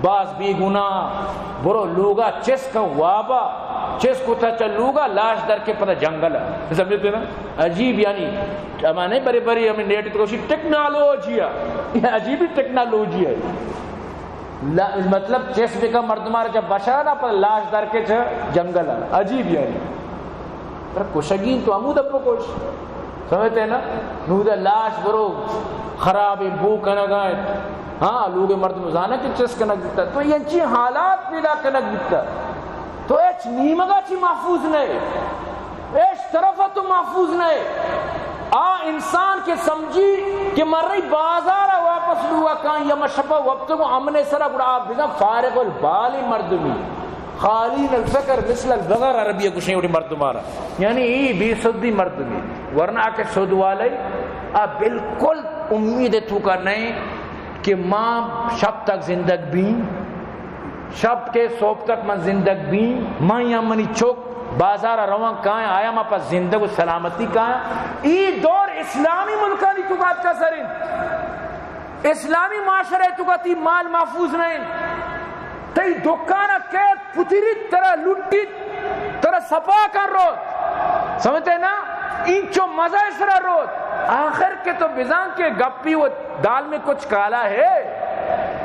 باز بی گناہ برو لوگا چس کا وابا چس کو تھا چلوگا لاش در کے پتہ جنگل ہے سمجھتے نا عجیب یعنی ہمیں بڑی بڑی ہمیں نیٹ کوشی ٹیکنالوجی ہے عجیبی ٹیکنالوجی ہے مطلب چس بکا مردمار جب بشا نا پر لاش در کے جنگل ہے عجیب یعنی پر کشگین تو عمود اپو کوش سمجھتے ہیں نا نود لاش برو خراب بو کنگائیں ہاں لوگ مرد مزانہ کی چس کنگ دیتا تو یہ چی حالات پیدا کنگ دیتا تو ایچ نیمگا چی محفوظ نہیں ایچ طرف تو محفوظ نہیں انسان کے سمجھی کہ مر رہی بازارہ واپس لوگا کہیں یا مشبہ وقت کو امن سرہ گڑا آپ بزن فارغ البالی مردمی خالین الفکر مثل البغر عربیہ کچھ نہیں اٹھی مردمارا یعنی ای بی سدی مردمی ورنہ کے سود والے بالکل امید تو کا نہیں کہ ماں شب تک زندگ بھی شب کے صوب تک من زندگ بھی ماں یا منی چوک بازار روان کہاں آیا ماں پاس زندگ و سلامتی کہاں ای دور اسلامی ملکانی تو بات کا سرین اسلامی معاشرے تو کا تی مال محفوظ نہیں تی دکانہ کیت پتری طرح لٹی طرح سپا کر رو سمجھتے نا انچو مزہ اس طرح رو آخر کے تو بزان کے گپی و دال میں کچھ کالا ہے